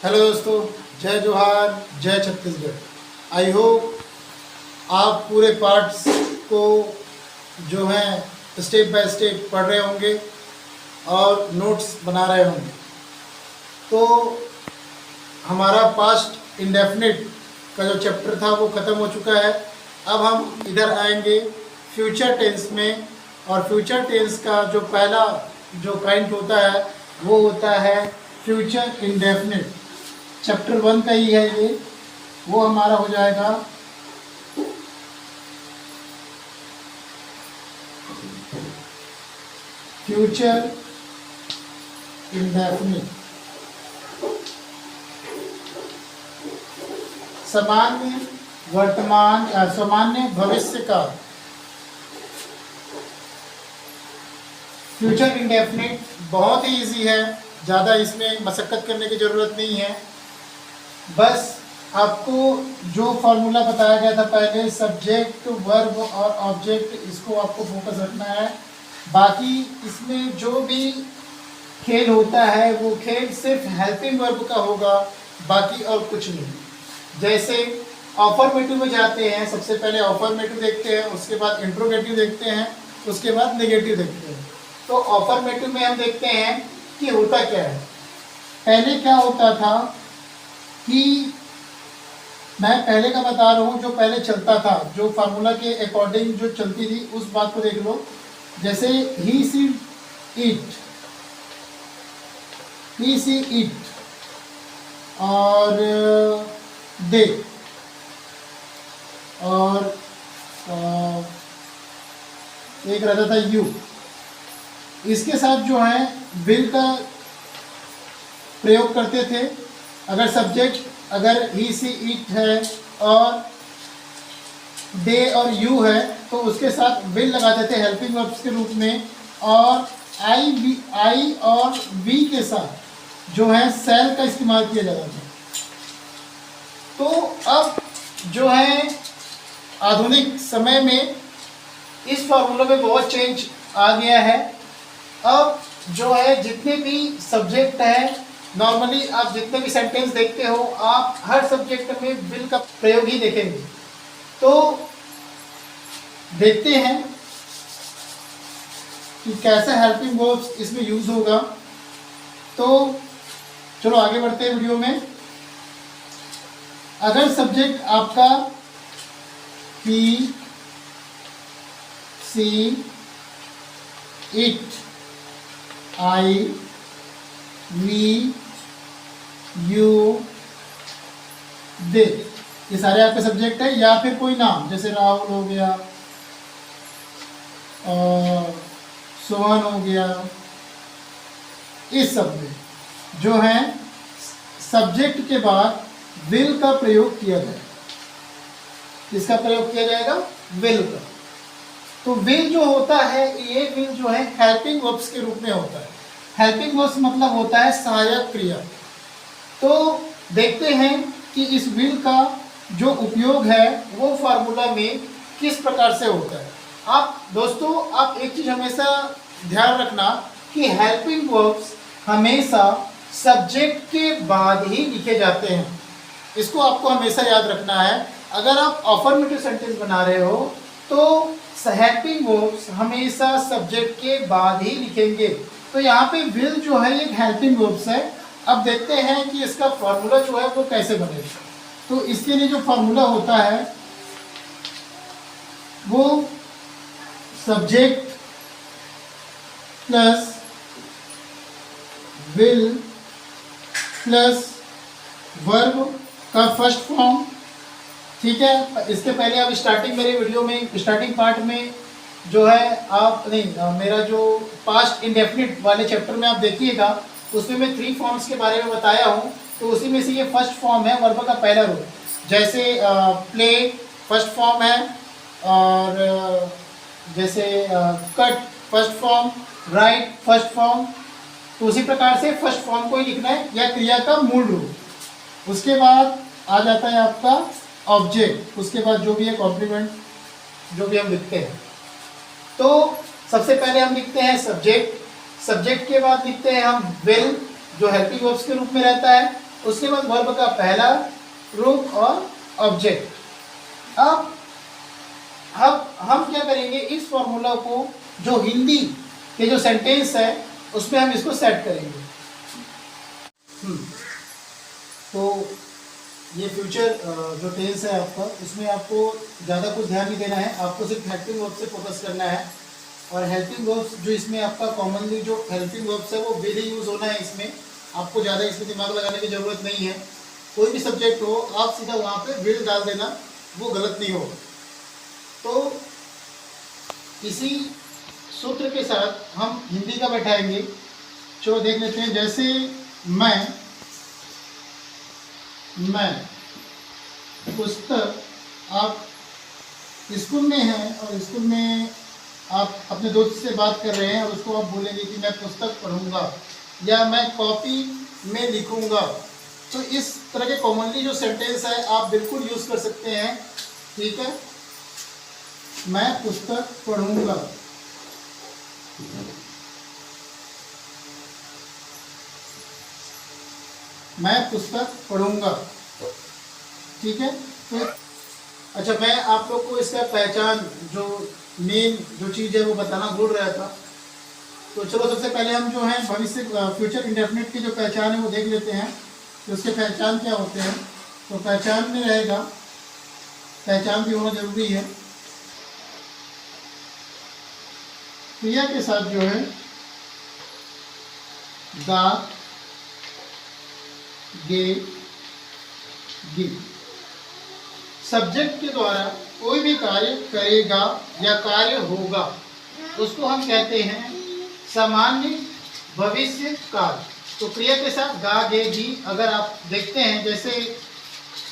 Hello दोस्तों, जय जोहार, जय छत्तीसगढ़। आई होप आप पूरे पार्ट्स को जो हैं स्टेप बाय स्टेप पढ़ रहे होंगे और नोट्स बना रहे होंगे। तो हमारा पास्ट इंडेफिनिट का जो चैप्टर था वो ख़त्म हो चुका है। अब हम इधर आएंगे फ्यूचर टेंस में, और फ्यूचर टेंस का जो पहला जो काइंड होता है वो होता है फ्यूचर इंडेफिनिट। चैप्टर 1 का ही है ये, वो हमारा हो जाएगा फ्यूचर इंडेफिनिट। सामान्य वर्तमान सामान्य भविष्य का फ्यूचर इंडेफिनिट बहुत ही इजी है, ज़्यादा इसमें मशक्क़त करने की ज़रूरत नहीं है। बस आपको जो फार्मूला बताया गया था पहले, सब्जेक्ट वर्ब और ऑब्जेक्ट, इसको आपको फोकस रखना है। बाकी इसमें जो भी खेल होता है वो खेल सिर्फ हेल्पिंग वर्ब का होगा, बाकी और कुछ नहीं। जैसे ऑफर्मेटिव में जाते हैं, सबसे पहले ऑफर्मेटिव देखते हैं, उसके बाद इंट्रोगेटिव देखते हैं, उसके बाद नेगेटिव देखते हैं। तो ऑफर्मेटिव में हम देखते हैं कि होता क्या है। पहले क्या होता था कि मैं पहले का बता रहा हूँ, जो पहले चलता था, जो फार्मूला के अकॉर्डिंग जो चलती थी उस बात को देख लो। जैसे ही see it, he see it, और दे, और एक रहता था यू। इसके साथ जो है विल का प्रयोग करते थे। अगर सब्जेक्ट अगर ही सी इट है और दे और यू है तो उसके साथ विल लगाते थे हेल्पिंग वर्ब्स के रूप में, और आई और वी के साथ जो है सेल का इस्तेमाल किया जाता था। तो अब जो है आधुनिक समय में इस फार्मूला में बहुत चेंज आ गया है। अब जो है जितने भी सब्जेक्ट है, नॉर्मली आप जितने भी सेंटेंस देखते हो, आप हर सब्जेक्ट में विल का प्रयोग ही देखेंगे। तो देखते हैं कि कैसे हेल्पिंग वर्ब्स इसमें यूज होगा। तो चलो आगे बढ़ते हैं वीडियो में। अगर सब्जेक्ट आपका ही, सी, इट, आई, वी, यू, दे, ये सारे आपके सब्जेक्ट है, या फिर कोई नाम जैसे राहुल हो गया और सोहन हो गया, इस सब में जो है सब्जेक्ट के बाद विल का प्रयोग किया जाएगा। इसका प्रयोग किया जाएगा विल का। तो विल जो होता है, ये विल जो है हेल्पिंग वर्ब्स के रूप में होता है। हेल्पिंग वर्ब्स मतलब होता है सहायक क्रिया। तो देखते हैं कि इस विल का जो उपयोग है वो फार्मूला में किस प्रकार से होता है। आप दोस्तों, आप एक चीज़ हमेशा ध्यान रखना कि हेल्पिंग वर्ब्स हमेशा सब्जेक्ट के बाद ही लिखे जाते हैं। इसको आपको हमेशा याद रखना है। अगर आप अफर्मेटिव सेंटेंस बना रहे हो तो हेल्पिंग वर्ब्स हमेशा सब्जेक्ट के बाद ही लिखेंगे। तो यहाँ पे विल जो है एक हेल्पिंग वर्ब्स है। अब देखते हैं कि इसका फार्मूला जो है वो कैसे बनेगा। तो इसके लिए जो फार्मूला होता है वो subject plus will plus verb का फर्स्ट फॉर्म। ठीक है, इसके पहले आप स्टार्टिंग मेरे वीडियो में स्टार्टिंग पार्ट में जो है आप नहीं, मेरा जो पास्ट इंडेफिनिट वाले चैप्टर में आप देखिएगा, उसमें मैं 3 फॉर्म्स के बारे में बताया हूँ। तो उसी में से ये फर्स्ट फॉर्म है, वर्ब का पहला रूप। जैसे प्ले फर्स्ट फॉर्म है, और जैसे cut first form, right first form. तो उसी प्रकार से फर्स्ट फॉर्म को ही लिखना है, या क्रिया का मूल रूप। उसके बाद आ जाता है आपका ऑब्जेक्ट, उसके बाद जो भी है कॉम्प्लीमेंट जो भी हम लिखते हैं। तो सबसे पहले हम लिखते हैं सब्जेक्ट, सब्जेक्ट के बाद लिखते हैं हम विल जो हेल्पिंग वर्ब्स के रूप में रहता है। उसके बाद वर्ब का पहला रूप और ऑब्जेक्ट। अब हम क्या करेंगे, इस फॉर्मूला को जो हिंदी के जो सेंटेंस है उसमें हम इसको सेट करेंगे। तो ये फ्यूचर जो टेंस है आपका, इसमें आपको ज़्यादा कुछ ध्यान नहीं देना है, आपको सिर्फ हेल्पिंग वर्ब से फोकस करना है। और हेल्पिंग वर्ब्स जो इसमें आपका कॉमनली जो हेल्पिंग वर्ब्स है वो विल ही यूज़ होना है। इसमें आपको ज़्यादा इसमें दिमाग लगाने की ज़रूरत नहीं है। कोई भी सब्जेक्ट हो आप सीधा वहाँ पे विल डाल देना, वो गलत नहीं होगा। तो इसी सूत्र के साथ हम हिंदी का बैठाएंगे। चलो देख लेते हैं। जैसे मैं पुस्तक, आप स्कूल में हैं और स्कूल में आप अपने दोस्त से बात कर रहे हैं और उसको आप बोलेंगे कि मैं पुस्तक पढ़ूंगा या मैं कॉपी में लिखूंगा। तो इस तरह के कॉमनली जो सेंटेंस है आप बिल्कुल यूज़ कर सकते हैं। ठीक है, मैं पुस्तक पढ़ूंगा। मैं पुस्तक पढ़ूंगा। ठीक है। तो अच्छा, मैं आप लोग को इसका पहचान जो मेन जो चीज़ है वो बताना भूल रहा था। तो चलो सबसे पहले हम जो है भविष्य फ्यूचर इंडेफिनिट की जो पहचान है वो देख लेते हैं। तो उसके पहचान क्या होते हैं। तो पहचान में रहेगा, पहचान भी होना जरूरी है। क्रिया के साथ जो है गा, गे, गी। सब्जेक्ट के द्वारा कोई भी कार्य करेगा या कार्य होगा उसको हम कहते हैं सामान्य भविष्य काल। तो क्रिया के साथ गा, गे, गी अगर आप देखते हैं, जैसे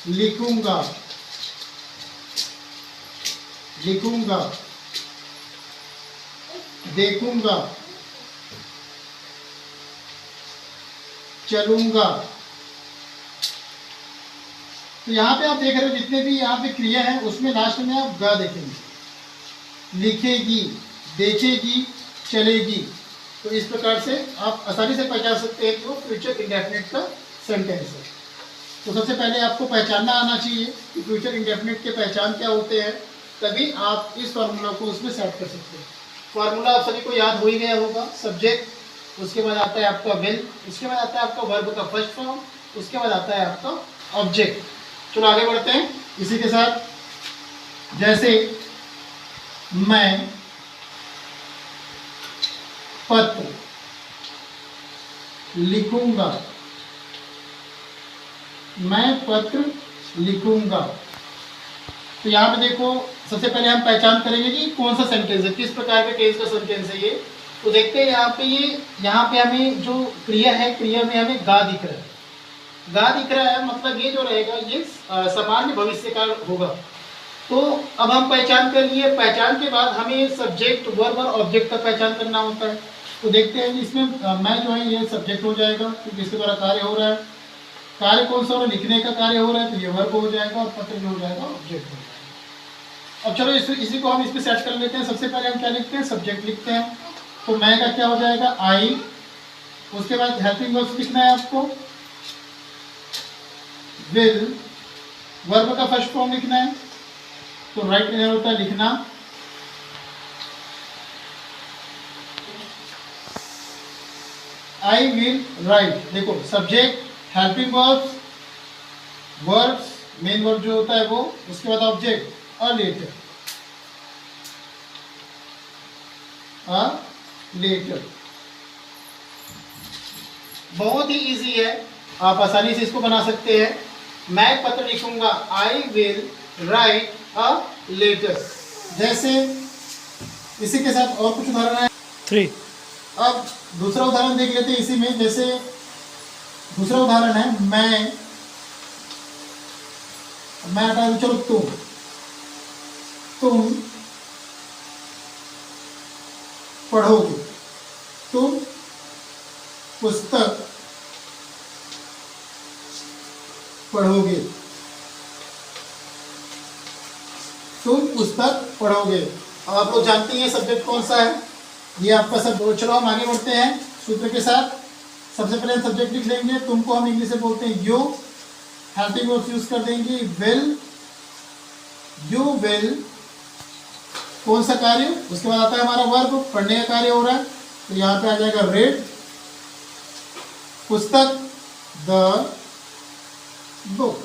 लिखूंगा, लिखूंगा, देखूंगा, चलूंगा। तो यहाँ पे आप देख रहे हो जितने भी यहाँ पे क्रिया है उसमें लास्ट में आप गा देखेंगे। लिखेगी, बेचेगी, चलेगी। तो इस प्रकार से आप आसानी से पहचान सकते हैं कि वो फ्यूचर इंडेफिनिट का सेंटेंस है। तो सबसे पहले आपको पहचानना आना चाहिए कि फ्यूचर इंडेफिनिट के पहचान क्या होते हैं, तभी आप इस फार्मूला को उसमें सेट कर सकते हैं। फार्मूला आप सभी को याद हो ही गया होगा। सब्जेक्ट, उसके बाद आता है आपका विल, उसके बाद आता है आपका वर्ब का फर्स्ट फॉर्म, उसके बाद आता है आपका ऑब्जेक्ट। चलो आगे बढ़ते हैं इसी के साथ। जैसे मैं पत्र लिखूंगा, मैं पत्र लिखूंगा। तो यहाँ पे देखो सबसे पहले हम पहचान करेंगे कि कौन सा सेंटेंस है, किस प्रकार के टेंस का सेंटेंस है ये। तो देखते हैं यहाँ पे हमें जो क्रिया है, क्रिया में हमें गा दिख रहा है। गा दिख रहा है मतलब ये जो रहेगा ये सामान्य भविष्य काल होगा। तो अब हम पहचान कर लिए। पहचान के बाद हमें सब्जेक्ट, वर्ब और ऑब्जेक्ट का पहचान करना होता है। तो देखते हैं इसमें मैं जो है ये सब्जेक्ट हो जाएगा क्योंकि इसके द्वारा कार्य हो रहा है। कार्य कौन सा हो रहा है, लिखने का कार्य हो रहा है, तो ये वर्ब हो जाएगा और पत्र जो हो जाएगा ऑब्जेक्ट हो जाएगा। अब चलो इसी को हम इस पर सेट कर लेते हैं। सबसे पहले हम क्या लिखते हैं, सब्जेक्ट लिखते हैं। तो मैं का क्या हो जाएगा, आई। उसके बाद हेल्पिंग वर्ब्स लिखना है आपको, विल। वर्ब का फर्स्ट फॉर्म लिखना है, तो राइट में होता है लिखना। I will write. देखो subject, helping verbs, verbs, main verb जो होता है वो, उसके बाद ऑब्जेक्ट और लेटर। लेटर बहुत ही इजी है, आप आसानी से इसको बना सकते हैं। मैं पत्र लिखूंगा, I will write a letter. जैसे इसी के साथ और कुछ उदाहरण है 3। अब दूसरा उदाहरण देख लेते हैं इसी में। जैसे दूसरा उदाहरण है मैं हटा दूं, चलो तुम पढ़ोगे, तुम पुस्तक पढ़ोगे, तुम पुस्तक पढ़ोगे। अब आप लोग जानते हैं सब्जेक्ट कौन सा है, ये आपका सब। चलो हम आगे बढ़ते हैं सूत्र के साथ। सबसे पहले सब्जेक्ट लिख लेंगे, तुमको हम इंग्लिश में बोलते हैं यू, हेल्पिंग वर्ब्स यूज कर देंगे, विल, यू विल, कौन सा कार्य, उसके बाद आता है हमारा वर्ब, पढ़ने का कार्य हो रहा है, तो यहाँ पे आ जाएगा रीड, पुस्तक, द बुक।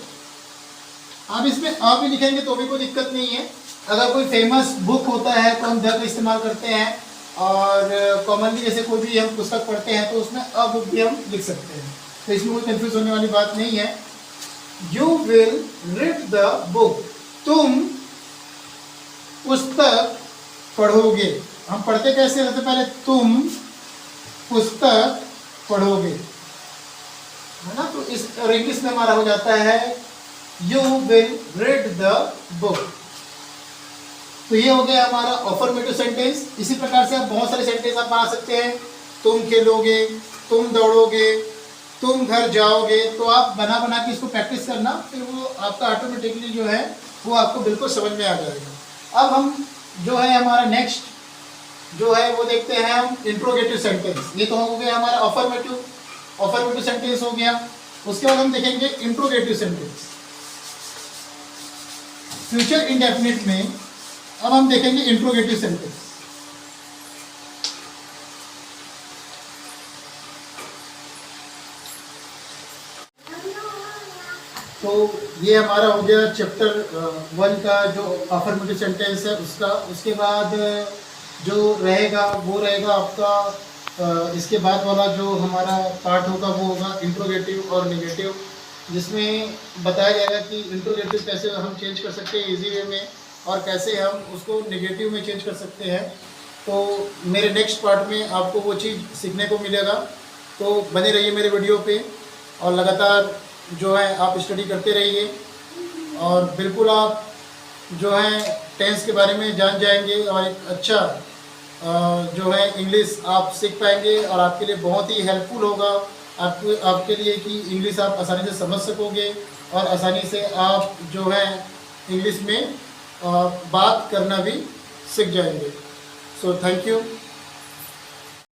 आप इसमें आप भी लिखेंगे तो भी कोई दिक्कत नहीं है। अगर कोई फेमस बुक होता है तो हम द का इस्तेमाल करते हैं, और कॉमनली जैसे कोई भी हम पुस्तक पढ़ते हैं तो उसमें अ बुक भी हम लिख सकते हैं, तो इसमें कोई कंफ्यूज होने वाली बात नहीं है। You will read the book, तुम पुस्तक पढ़ोगे। हम पढ़ते कैसे हैं, सबसे पहले तुम पुस्तक पढ़ोगे, है ना। तो इस और इंग्लिश में हमारा हो जाता है you will read the book. तो ये हो गया हमारा अफर्मेटिव सेंटेंस। इसी प्रकार से आप बहुत सारे सेंटेंस आप बना सकते हैं। तुम खेलोगे, तुम दौड़ोगे, तुम घर जाओगे। तो आप बना बना के इसको प्रैक्टिस करना, फिर वो आपका ऑटोमेटिकली जो है वो आपको बिल्कुल समझ में आ जाएगा। अब हम जो है हमारा नेक्स्ट जो है वो देखते हैं हम इंट्रोगेटिव सेंटेंस। ये तो हो गया हमारा अफर्मेटिव सेंटेंस हो गया। उसके बाद हम देखेंगे इंट्रोगेटिव सेंटेंस। फ्यूचर इंडेफिनिट में अब हम देखेंगे इंट्रोगेटिव सेंटेंस। तो ये हमारा हो गया चैप्टर 1 का जो अफर्मेटिव सेंटेंस है उसका। उसके बाद जो रहेगा वो रहेगा आपका इसके बाद वाला जो हमारा पार्ट होगा वो होगा इंट्रोगेटिव और नेगेटिव, जिसमें बताया जाएगा कि इंट्रोगेटिव कैसे हम चेंज कर सकते हैं इजी वे में, और कैसे हम उसको नेगेटिव में चेंज कर सकते हैं। तो मेरे नेक्स्ट पार्ट में आपको वो चीज़ सीखने को मिलेगा। तो बने रहिए मेरे वीडियो पे, और लगातार जो है आप स्टडी करते रहिए, और बिल्कुल आप जो है टेंस के बारे में जान जाएंगे, और एक अच्छा जो है इंग्लिश आप सीख पाएंगे, और आपके लिए बहुत ही हेल्पफुल होगा आपके लिए कि इंग्लिश आप आसानी से समझ सकोगे, और आसानी से आप जो है इंग्लिश में बात करना भी सीख जाएंगे। So thank you.